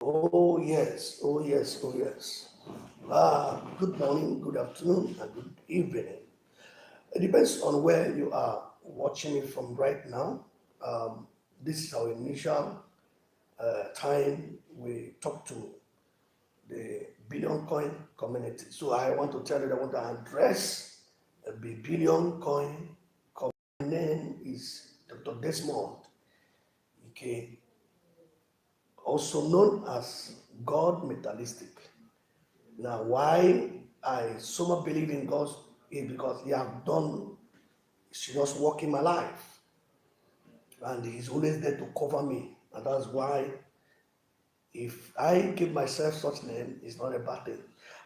Oh, yes, oh, yes, oh, yes. Good morning, good afternoon, and good evening. It depends on where you are watching me from right now. Um, this is our initial time we talk to the Billion Coin community. So I want to tell you that I want to address the Billion Coin community. My name is Dr. Desmond Ike, also known as God Metalistic. Now, why I so much believe in God is because He have done serious work in my life, and He's always there to cover me, and that's why if I give myself such name, it's not a bad thing.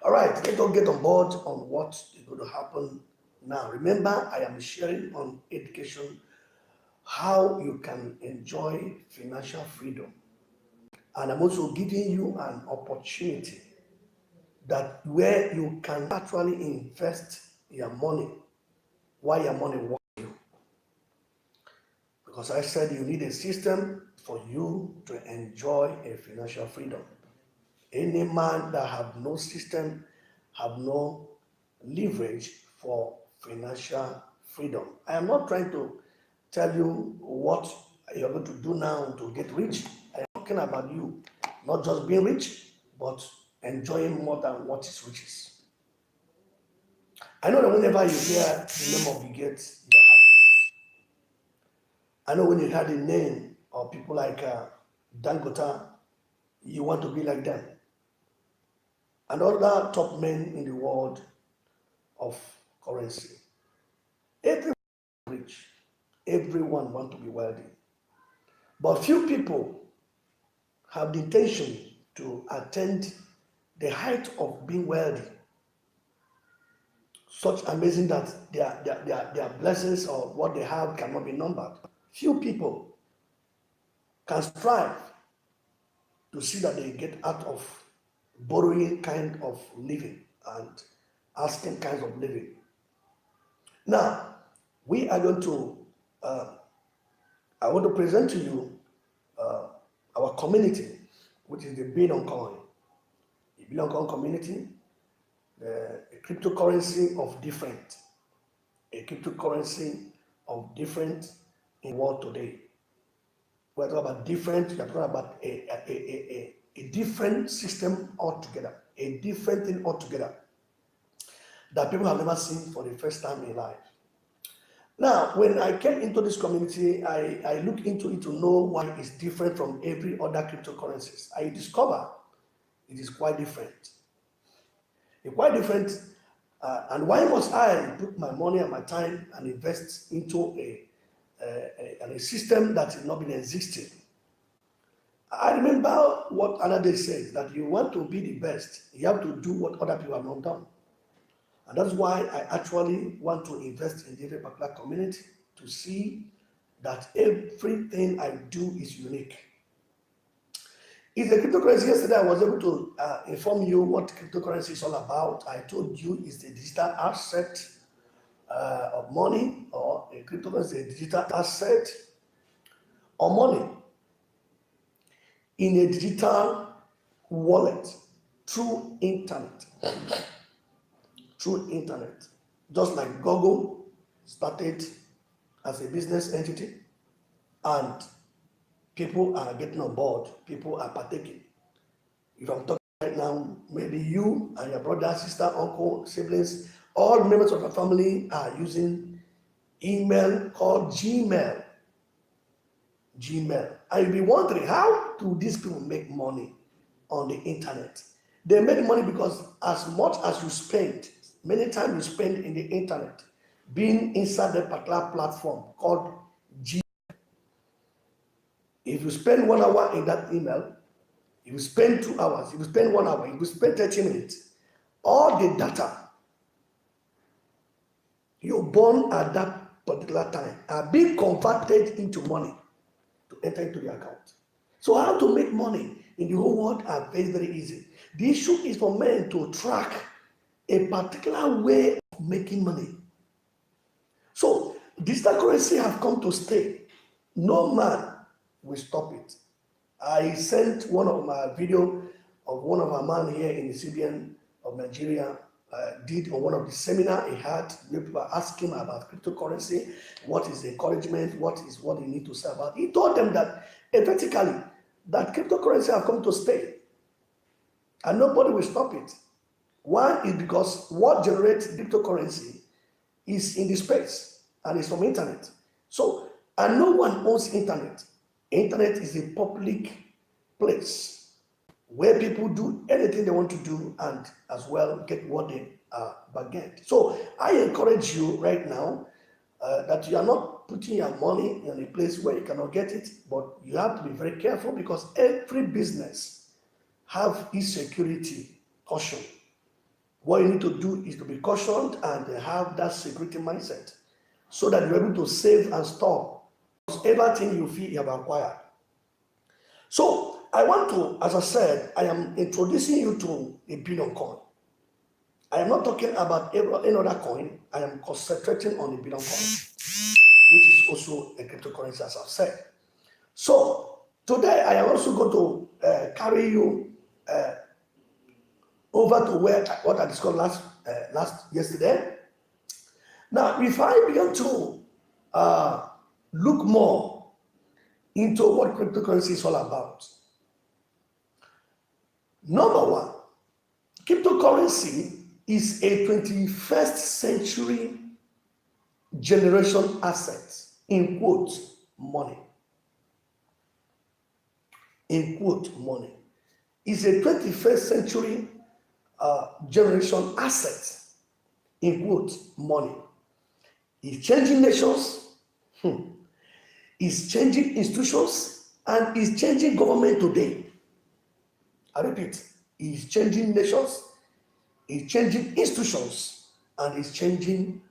All right, let us get on board on what is going to happen now. Remember, I am sharing on education how you can enjoy financial freedom, and I'm also giving you an opportunity that where you can actually invest your money while your money works. Because I said you need a system for you to enjoy a financial freedom. Any man that have no system have no leverage for financial freedom. I am not trying to tell you what you're going to do now to get rich. I am talking about you not just being rich, but enjoying more than what is riches. I know that whenever you hear the name of Bill Gates, you're happy. I know when you hear the name of people like Dangote, you want to be like them. And other top men in the world of currency. Everyone is rich. Everyone want to be wealthy. But few people have the intention to attain the height of being wealthy. Such amazing that their blessings or what they have cannot be numbered. Few people can strive to see that they get out of borrowing kind of living and asking kinds of living. Now, we are going to, uh, I want to present to you our community, which is the Bitcoin coin. The Bitcoin coin community, a cryptocurrency of different, a cryptocurrency of different in the world today. We're talking about different, we're talking about a different system altogether, a different thing altogether that people have never seen for the first time in life. Now, when I came into this community, I looked into it to know why it's different from every other cryptocurrencies. I discovered it is quite different. It's quite different. And why must I put my money and my time and invest into a system that has not been existing? I remember what another says that you want to be the best, you have to do what other people have not done. And that's why I actually want to invest in this particular community to see that everything I do is unique. It's a cryptocurrency. Yesterday, I was able to inform you what cryptocurrency is all about. I told you it's a digital asset of money, or a cryptocurrency, a digital asset or money in a digital wallet through internet. Through internet. Just like Google started as a business entity and people are getting on board, people are partaking. If I'm talking right now, maybe you and your brother, sister, uncle, siblings, all members of your family are using email called Gmail. Gmail. And you'll be wondering, how do these people make money on the internet? They make money because as much as you spend, many times you spend in the internet, being inside the particular platform called Gmail. If you spend 1 hour in that email, if you spend 2 hours, if you spend 1 hour, if you spend 30 minutes, all the data you burn at that particular time are being converted into money to enter into the account. So how to make money in the whole world are very, very easy. The issue is for men to track a particular way of making money. So digital currency have come to stay. No man will stop it. I sent one of my video of one of our man here in the CBN of Nigeria did on one of the seminar he had, where people asked him about cryptocurrency, what is the encouragement, what you need to say about it. He told them that emphatically that cryptocurrency have come to stay and nobody will stop it. One is because what generates cryptocurrency is in the space and it's from internet. So, and no one owns internet. Internet is a public place where people do anything they want to do and as well get what they bargained. So I encourage you right now that you are not putting your money in a place where you cannot get it, but you have to be very careful because every business have its security caution. What you need to do is to be cautioned and have that security mindset so that you're able to save and store everything you feel you have acquired. So I want to, as I said, I am introducing you to a billion coin. I am not talking about any other coin. I am concentrating on a billion coin, which is also a cryptocurrency, as I've said. So today I am also going to carry you over to what I discussed yesterday. Now, if I begin to look more into what cryptocurrency is all about, number one, cryptocurrency is a 21st century generation asset, in quote, money. In quote, money. Is a 21st century generation asset, in quote, money. It's changing nations, it's changing institutions, and it's changing government today. I repeat, it's changing nations, it's changing institutions, and it's changing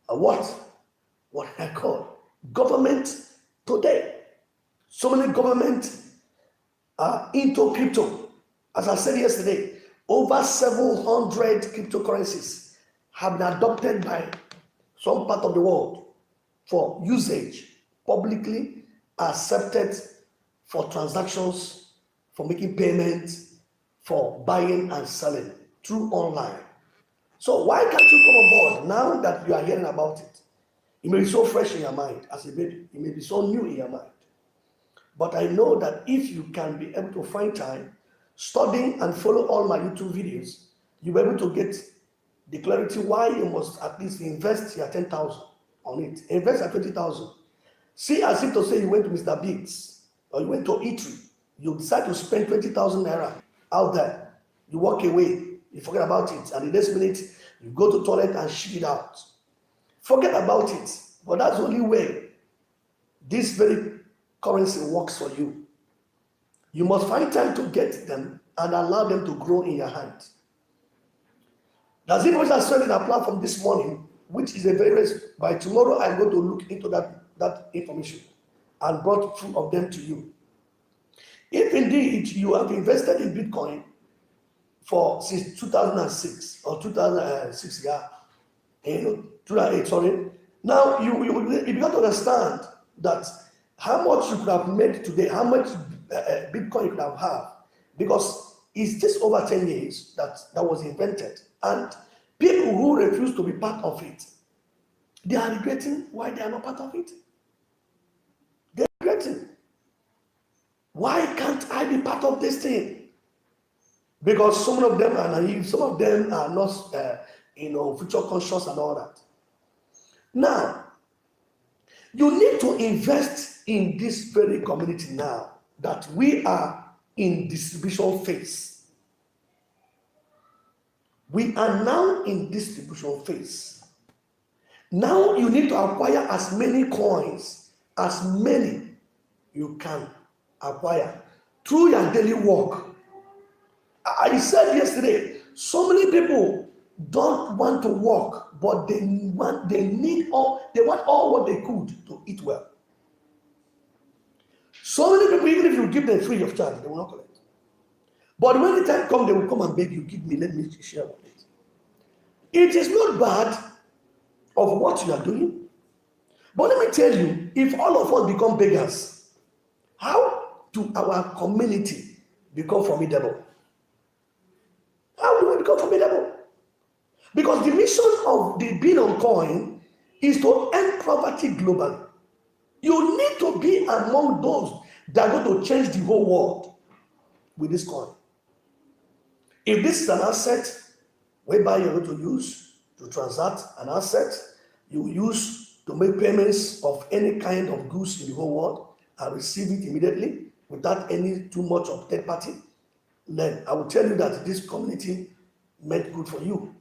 what I call government today. So many governments are into crypto. As I said yesterday, over 700 cryptocurrencies have been adopted by some part of the world for usage, publicly accepted for transactions, for making payments, for buying and selling through online. So why can't you come on board now that you are hearing about it? It may be so fresh in your mind as a baby. It may be so new in your mind. But I know that if you can be able to find time, studying and follow all my YouTube videos, you'll be able to get the clarity why you must at least invest your 10,000 on it. Invest at 20,000. See, as if to say you went to Mr. Biggs or you went to Eatery, you decide to spend 20,000 naira out there. You walk away, you forget about it, and the next minute you go to the toilet and shit it out. Forget about it. But that's the only way this very currency works for you. You must find time to get them and allow them to grow in your hand. That's it, which I said in a platform this morning, which is a very risk. By tomorrow, I'm going to look into that information and brought two of them to you. If indeed you have invested in Bitcoin since 2006 or 2006, 2008, sorry. Now you begin to understand that how much you could have made today, how much Bitcoin you could have, because it's just over 10 years that was invented. And people who refuse to be part of it, they are regretting why they are not part of it. They're regretting. Why can't I be part of this thing? Because some of them are naive, some of them are not, future conscious and all that. Now, you need to invest in this very community now that we are in distribution phase. We are now in distribution phase. Now you need to acquire as many coins, as many you can acquire through your daily work. I said yesterday, so many people don't want to work, but they want all what they could to eat well. So many people, even if you give them free of charge, they will not collect. But when the time comes, they will come and beg you, give me, let me share with it. It is not bad of what you are doing. But let me tell you, if all of us become beggars, how to our community become formidable? How do we become formidable? Because the mission of the Bitcoin coin is to end poverty globally. You need to be among those that are going to change the whole world with this coin. If this is an asset whereby you're going to use to transact an asset, you use to make payments of any kind of goods in the whole world and receive it immediately without any too much of third party, then I will tell you that this community meant good for you.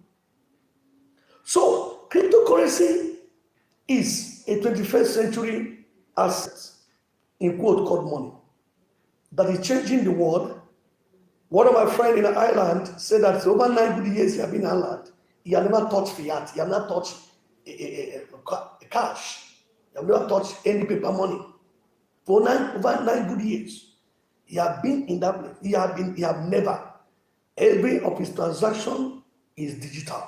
So cryptocurrency is a 21st century asset, in quote, called money, that is changing the world. One of my friends in Ireland said that over 9 good years he has been in Ireland, he has never touched fiat, he has not touched cash, he has never touched any paper money. For over 9 good years, he has been in that place. He have never. Every of his transaction is digital.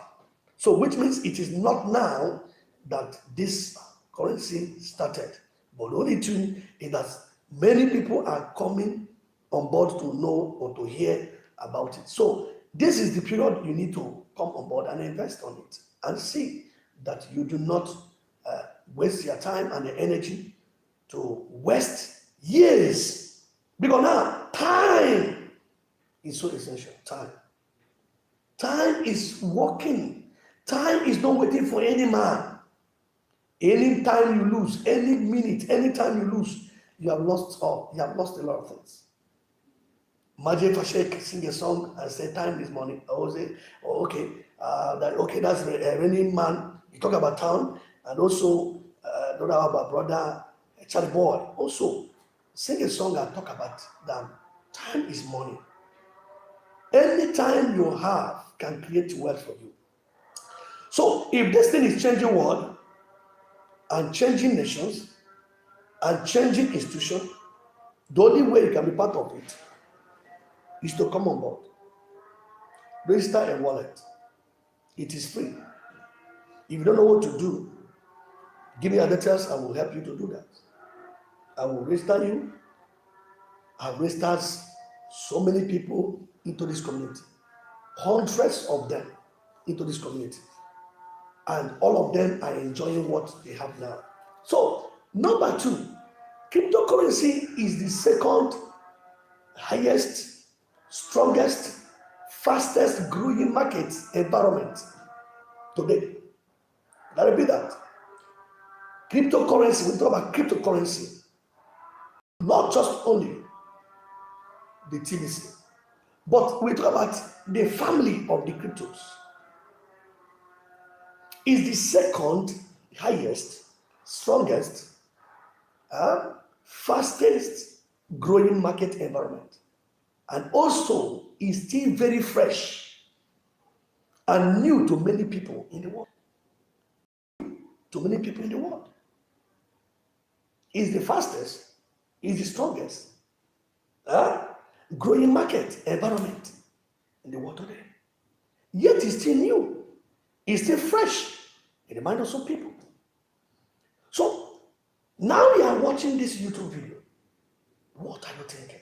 So which means it is not now that this currency started. But the only thing is that many people are coming on board to know or to hear about it. So this is the period you need to come on board and invest on it and see that you do not waste your time and the energy to waste years. Because now time is so essential. Time is working. Time is not waiting for any man. Any time you lose, any minute, any time you lose, you have lost all. You have lost a lot of things. Imagine if I sing a song and say time is money. I will say, oh, okay, that's a raining man. You talk about town, and also talk about brother Charlie Boy. Also, sing a song and talk about that. Time is money. Any time you have can create wealth for you. So if this thing is changing world and changing nations and changing institutions, the only way you can be part of it is to come on board. Register a wallet. It is free. If you don't know what to do, give me your details. I will help you to do that. I will register you. I've registered so many people into this community, hundreds of them into this community, and all of them are enjoying what they have now. So, number 2, cryptocurrency is the second highest, strongest, fastest growing market environment today. Let me repeat that. Cryptocurrency, we talk about cryptocurrency, not just only the TBC, but we talk about the family of the cryptos. Is the second highest, strongest, fastest growing market environment, and also is still very fresh and new to many people in the world. Is the fastest, is the strongest growing market environment in the world today. Yet it's still new. It's still fresh in the mind of some people. So now you are watching this YouTube video. What are you thinking?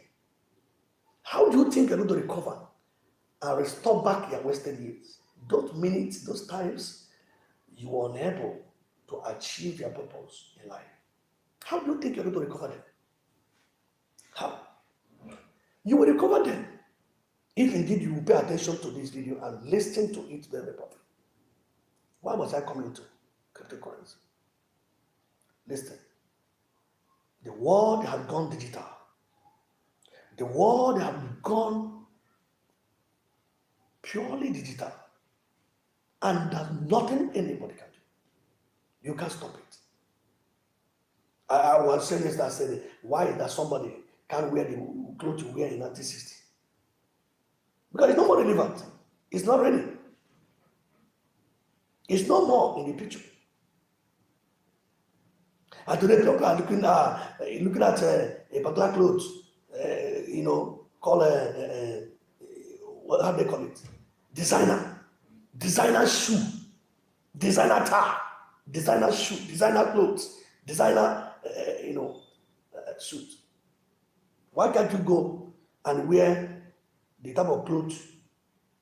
How do you think you're going to recover and restore back your wasted years? Those minutes, those times you were unable to achieve your purpose in life. How do you think you're going to recover them? How? You will recover them if indeed you will pay attention to this video and listen to it very properly. Why was I coming to cryptocurrency? Listen. The world has gone digital. The world has gone purely digital. And there's nothing anybody can do. You can't stop it. I was saying this, I said, why is that somebody can't wear the clothes you wear in 1960? Because it's not more relevant. It's not ready. It's no more in the picture. And today people are looking at a particular clothes, called how they call it? Designer shoe, designer tie, designer shoe, designer clothes, designer suit. Why can't you go and wear the type of clothes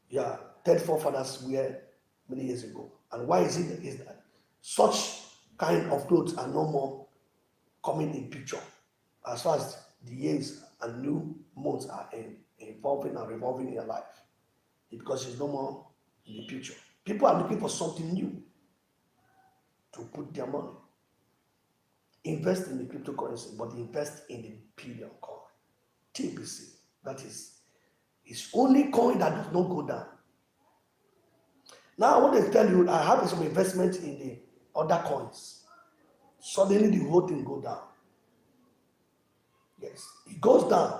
your third forefathers wear many years ago? And why is that such kind of clothes are no more coming in picture as far as the years and new months are involving and revolving in your life? It's because it's no more in the picture. People are looking for something new to put their money. Invest in the cryptocurrency, but invest in the billion coin, TBC. That is, it's only coin that does not go down. Now I want to tell you, I have some investment in the other coins. Suddenly the whole thing go down. Yes, it goes down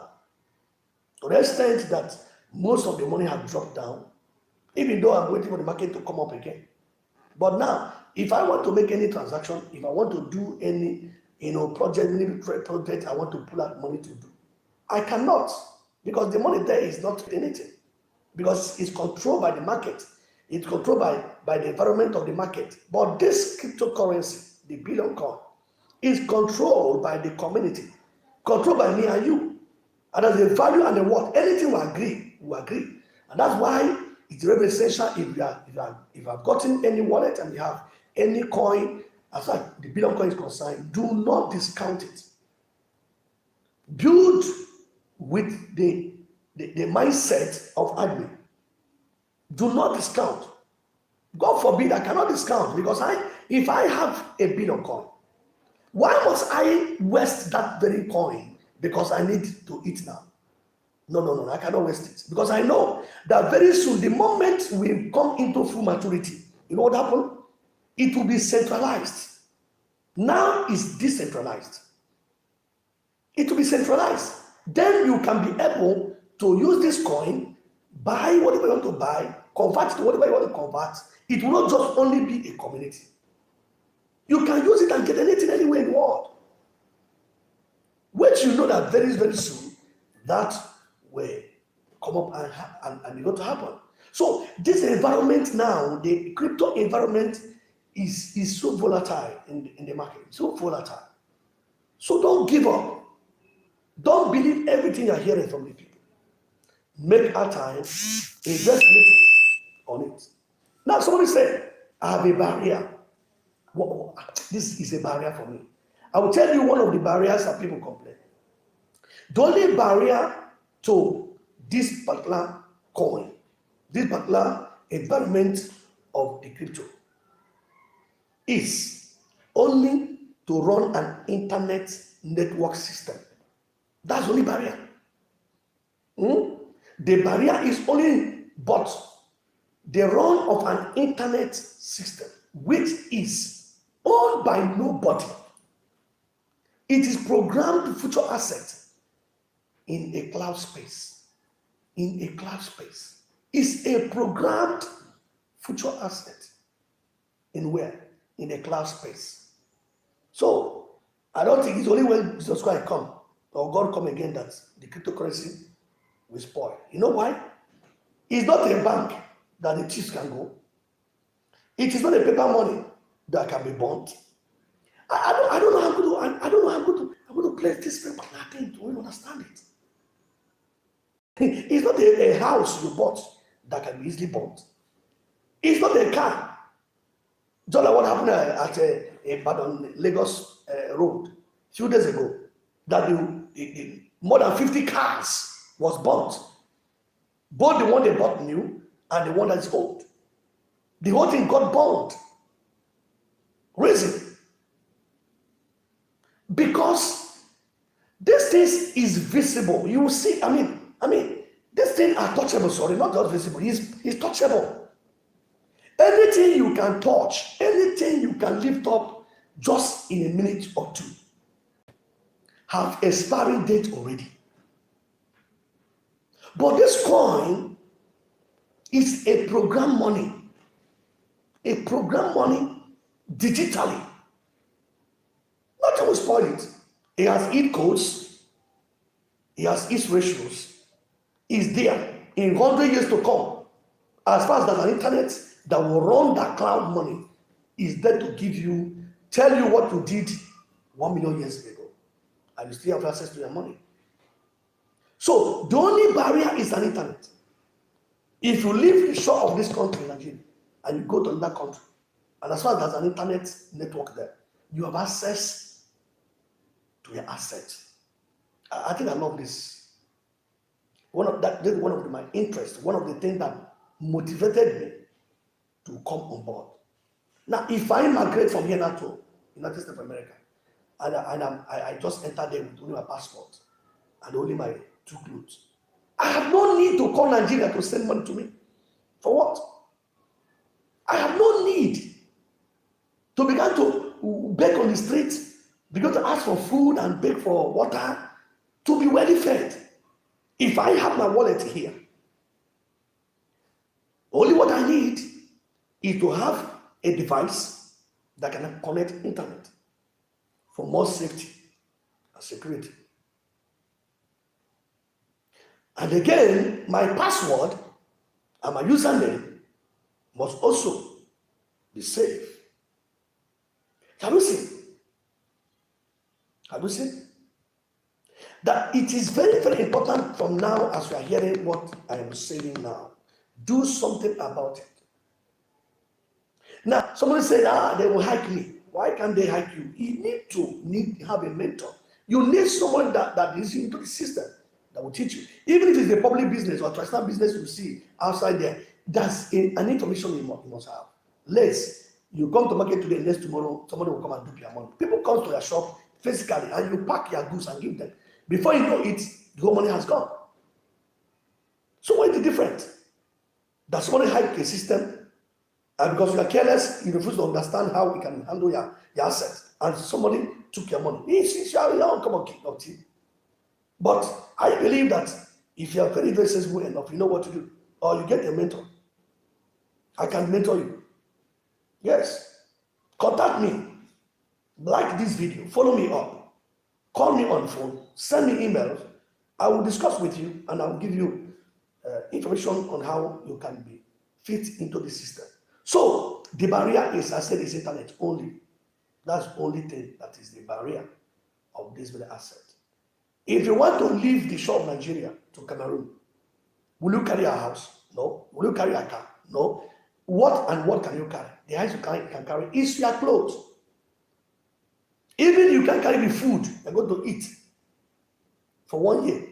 to the extent that most of the money has dropped down, even though I'm waiting for the market to come up again. But now, if I want to make any transaction, if I want to do any project I want to pull out money to do, I cannot, because the money there is not anything, because it's controlled by the market. It's controlled by the environment of the market. But this cryptocurrency, the billion coin, is controlled by the community, controlled by me and you. And as the value and the worth, anything we agree. And that's why it's very essential if you have gotten any wallet and you have any coin, as far as the billion coin is concerned, do not discount it. Build with the mindset of admin. Do not discount. God forbid, I cannot discount, because if I have a billion coin, why must I waste that very coin because I need to eat now? No, I cannot waste it, because I know that very soon, the moment we come into full maturity, you know what happened? It will be centralized. Now it's decentralized. It will be centralized. Then you can be able to use this coin, buy whatever you want to buy, convert to whatever you want to convert. It will not just only be a community. You can use it and get anything anywhere in the world. Which you know that very, very soon, that will come up and be going to happen. So this environment now, the crypto environment is so volatile in the market, so volatile. So don't give up. Don't believe everything you're hearing from the people. Make our time, invest little on it. Now somebody said, I have a barrier. This is a barrier for me. I will tell you one of the barriers that people complain. The only barrier to this particular coin, this particular environment of the crypto, is only to run an internet network system. That's the only barrier. The barrier is only but the run of an internet system, which is owned by nobody. It is programmed future asset in a cloud space. In a cloud space. It's a programmed future asset. In where? In a cloud space. So, I don't think it's only when Jesus Christ come or God come again that the cryptocurrency will spoil. You know why? It's not a bank that the thieves can go. It is not a paper money that can be burnt. I don't know how I'm going to place this paper thing to understand it. It's not a house you bought that can be easily burnt. It's not a car. Just like what happened at Lagos road a few days ago, that the more than 50 cars was burnt. Both the one they bought new and the one that is old. The whole thing got burned. Reason? Because this thing is visible. You will see, I mean, this thing are touchable, sorry, not just visible, it's touchable. Anything you can touch, anything you can lift up just in a minute or two, have expiring date already. But this coin is a program money. A program money digitally. Nothing will spoil it. It has its codes. It has its ratios. It's there in 100 years to come. As far as there's an internet that will run that cloud money, is there to tell you what you did 1 million years ago. And you still have access to your money. So the only barrier is an internet. If you leave the shore of this country, Nigeria, and you go to another country, and as far as there's an internet network there, you have access to your assets. I think I love this. This is one of my interests, one of the things that motivated me to come on board. Now, if I migrate from here now to United States of America, and I just enter there with only my passport and only my 2 clothes, I have no need to call Nigeria to send money to me. For what? I have no need to begin to beg on the streets, begin to ask for food and beg for water to be well fed. If I have my wallet here, only what I need is to have a device that can connect internet for more safety and security. And again, my password and my username must also be safe. Have you seen? Have you seen? That it is very, very important from now, as we are hearing what I am saying now. Do something about it. Now, somebody said, they will hike me. Why can't they hike you? You need to have a mentor. You need someone that is into the system that will teach you. Even if it's a public business or traditional business you see outside there, that's an information you must have. Less, you come to market today, next tomorrow, somebody will come and dupe your money. People come to your shop physically and you pack your goods and give them. Before you know it, the whole money has gone. So what is the difference? Does somebody hike a system? And because you are careless, you refuse to understand how we can handle your assets, and somebody took your money. It's come on, keep not. But I believe that if you are very, very sensible enough, you know what to do, or you get a mentor. I can mentor you. Yes. Contact me. Like this video. Follow me up. Call me on phone. Send me emails. I will discuss with you, and I will give you information on how you can be fit into the system. So the barrier is, I said, is internet only. That's the only thing that is the barrier of this very asset. If you want to leave the shore of Nigeria to Cameroon, will you carry a house? No. Will you carry a car? No. What can you carry? The highest you can carry is your clothes. Even you can carry the food you're going to eat for 1 year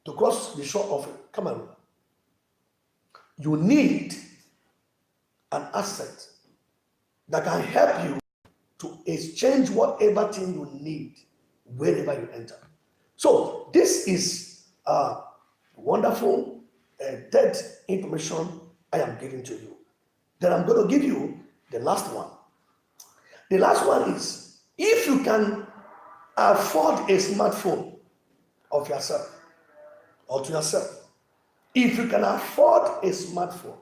to cross the shore of Cameroon. You need an asset that can help you to exchange whatever thing you need wherever you enter. So this is wonderful third information I am giving to you. Then I'm going to give you the last one. The last one is, if you can afford a smartphone of yourself or to yourself, if you can afford a smartphone,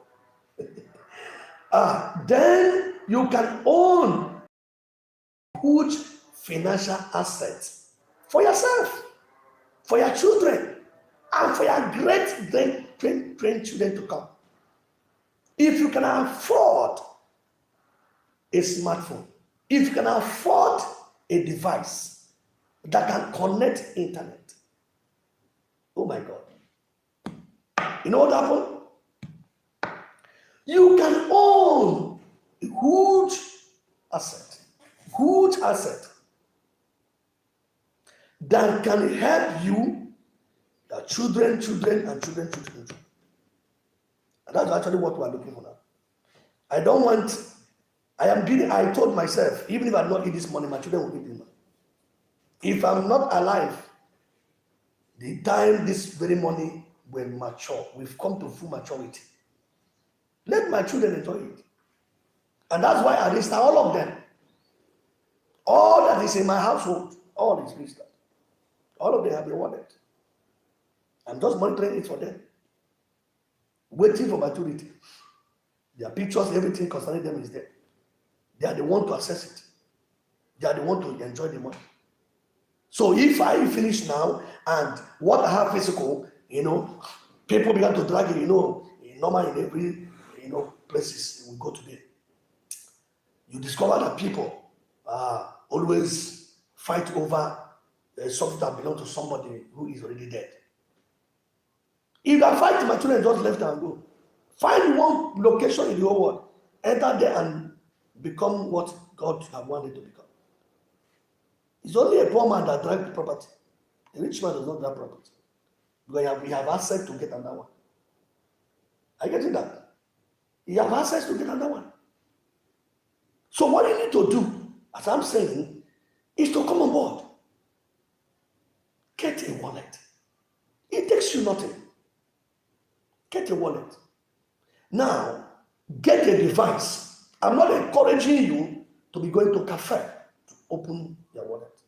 then you can own huge financial assets for yourself, for your children, and for your great grandchildren to come. If you can afford a smartphone, if you can afford a device that can connect internet, oh my God. You know what happened? You can own a huge asset that can help you, your children, and children. And that's actually what we are looking for now. I told myself, even if I not eat this money, my children will eat this money. If I'm not alive, the time this very money will mature, we've come to full maturity. Let my children enjoy it. And that's why I register all of them. All that is in my household, all is registered. All of them have been wanted. I'm just monitoring it for them. Waiting for maturity. Their pictures, everything concerning them is there. They are the one to access it. They are the one to enjoy the money. So if I finish now and what I have physical, people begin to drag it, normal in every, places we go today. You discover that people always fight over something that belongs to somebody who is already dead. If you are fighting, my children just left and go. Find one location in the whole world, enter there and become what God has wanted to become. It's only a poor man that drives property. A rich man does not drive property. Because we have access to get another one. Are you getting that? You have access to get another one. So what you need to do, as I'm saying, is to come on board. Get a wallet. It takes you nothing. Get a wallet. Now, get a device. I'm not encouraging you to be going to cafe to open your wallet.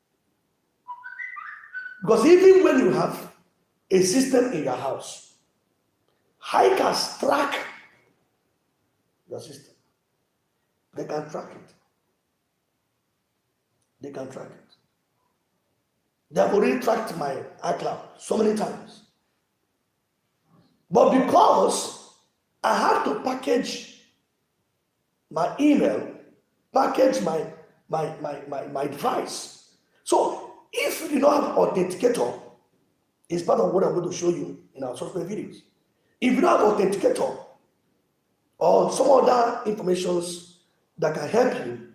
Because even when you have a system in your house, hackers track your system. They can track it. They can track it. They have already tracked my iCloud so many times. But because I have to package my email, package my device. So if you do not have authenticator, it's part of what I'm going to show you in our software videos. If you don't have authenticator or some other informations that can help you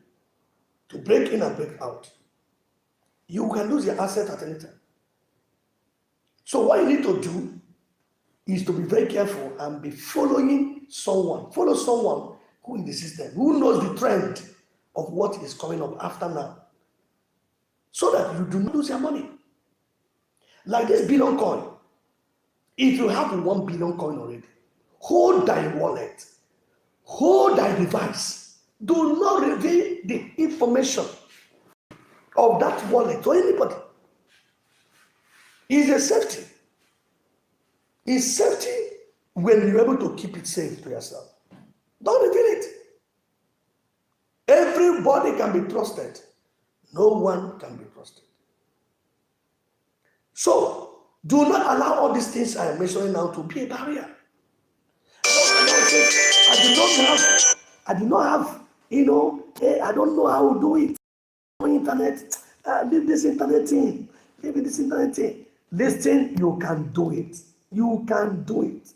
to break in and break out, you can lose your asset at any time. So what you need to do is to be very careful and be following someone. Follow someone who in the system, who knows the trend of what is coming up after now, so that you do not lose your money. Like this billion coin. If you have 1 billion coin already, hold thy wallet, hold thy device. Do not reveal the information of that wallet to anybody. It's a safety. It's safety when you're able to keep it safe to yourself. Don't reveal it. Everybody can be trusted. No one can be trusted. So, do not allow all these things I am mentioning now to be a barrier. I did not have, I don't know how to do it on internet. Leave this internet thing. Listen, you can do it. You can do it.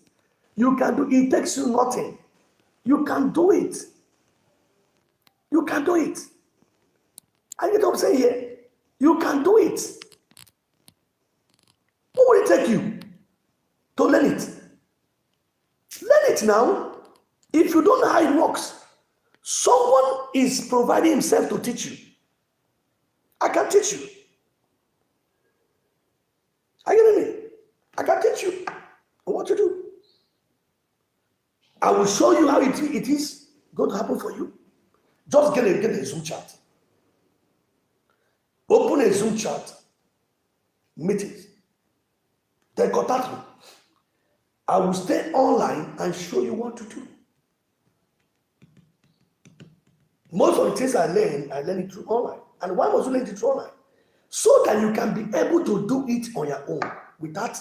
You can do it. It takes you nothing. You can do it. You can do it. I get what I'm saying here. You can do it. What will it take you to learn it? Learn it now. If you don't know how it works, someone is providing himself to teach you. I can teach you. Are you getting me? I can teach you what to do. I will show you how it is going to happen for you. Just get a Zoom chat. Open a Zoom chat. Meet it. Then contact me. I will stay online and show you what to do. Most of the things I learn it through online. And why must you learn it through online? So that you can be able to do it on your own without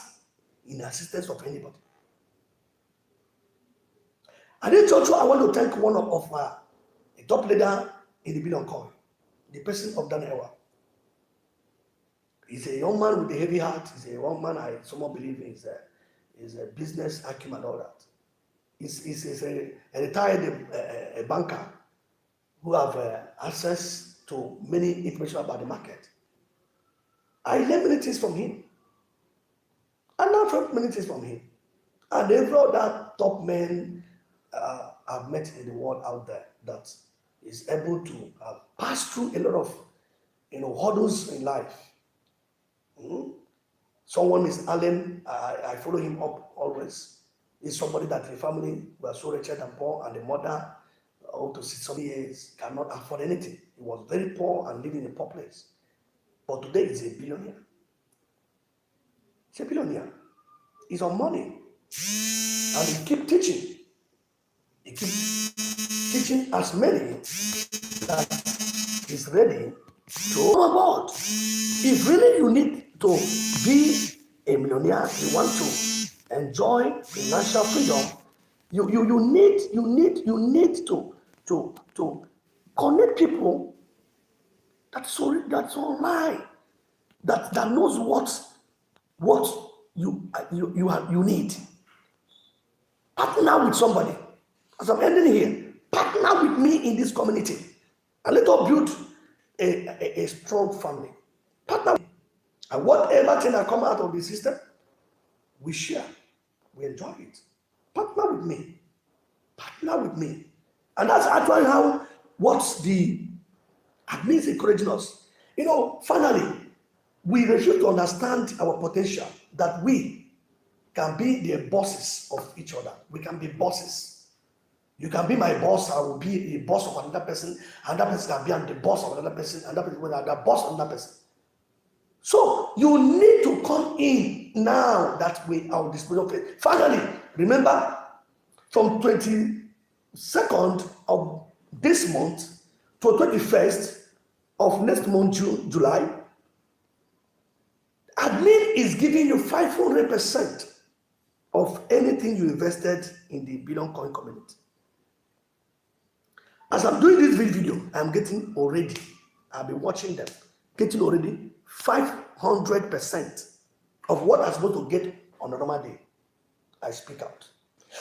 the assistance of anybody. And then also, I want to thank one of a top leader in the Billion Coin, the person of Daniel. He's a young man with a heavy heart. He's a young man I somewhat believe is a business acumen and all that. He's a retired a banker who have access to many information about the market. I learned many things from him. I learned many things from him. And every other top men I've met in the world out there that is able to pass through a lot of hurdles in life. Someone is Alan. I follow him up always. He's somebody that the family were so wretched and poor, and the mother, up to 60 years, cannot afford anything. He was very poor and living in a poor place. But today he's a billionaire. He's a billionaire. He's on money. And he keeps teaching. He keeps teaching as many that is ready to come aboard. If really you need to be a millionaire, you want to enjoy financial freedom, you need to connect people that's online, that knows what you need. Partner with somebody. As I'm ending here, partner with me in this community. And let us build a strong family. Partner with me. And whatever thing that come out of the system, we share. We enjoy it. Partner with me. Partner with me. And that's actually how what's the admin is encouraging us. Finally, we refuse to understand our potential that we can be the bosses of each other. We can be bosses. You can be my boss, I will be the boss of another person, another person can be the boss of another person, another person will be the boss of another person. So you need to come in now that we are disposal. Okay. Finally, remember, from 22nd of this month to 21st of next month, July, admin is giving you 500% of anything you invested in the Billion Coin community. As I'm doing this video, I'm getting already, I've been watching them, getting already 500% of what I'm supposed to get on a normal day. I speak out.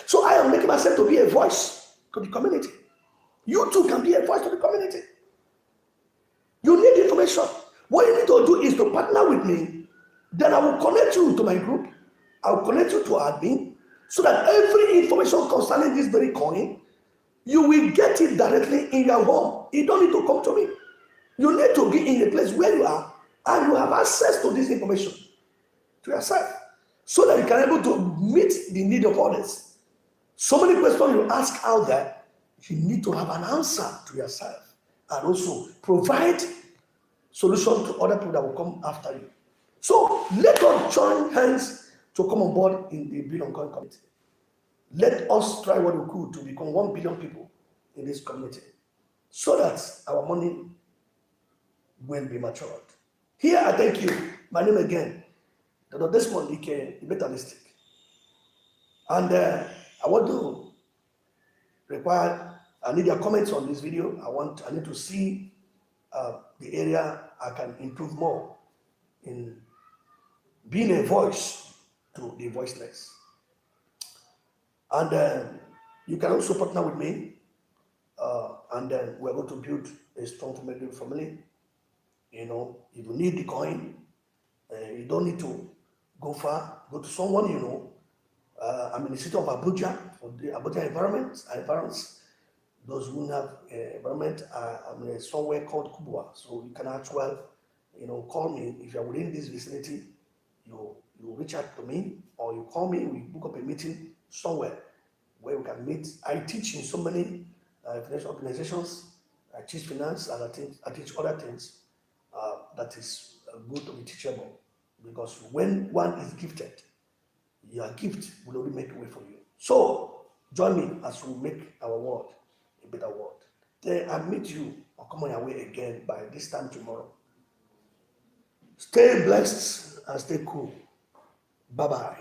So I am making myself to be a voice to the community. You too can be a voice to the community. You need information. What you need to do is to partner with me. Then I will connect you to my group. I will connect you to admin so that every information concerning this very coin, you will get it directly in your home. You don't need to come to me. You need to be in a place where you are and you have access to this information to yourself so that you can be able to meet the need of others. So many questions you ask out there, you need to have an answer to yourself and also provide solution to other people that will come after you. So let us join hands to come on board in the Billion Coin community. Let us try what we could to become 1 billion people in this community so that our money will be matured. Here I thank you. My name again, Dr. Desmond Ike, Metalistic. And I want to I need your comments on this video. I need to see the area I can improve more in being a voice to the voiceless. And you can also partner with me, and then we're going to build a strong family. If you need the coin, you don't need to go far. Go to someone I'm in the city of Abuja for the Abuja environments. Those who have environment, I'm somewhere called Kubwa. So you can actually, call me if you're within this vicinity. You reach out to me, or you call me. We book up a meeting somewhere where we can meet. I teach in so many financial organizations. I teach finance, and I teach other things that is good to be teachable. Because when one is gifted, your gift will only make way for you. So join me as we make our world a better world. Then I meet you or come on your way again by this time tomorrow. Stay blessed and stay cool. Bye-bye.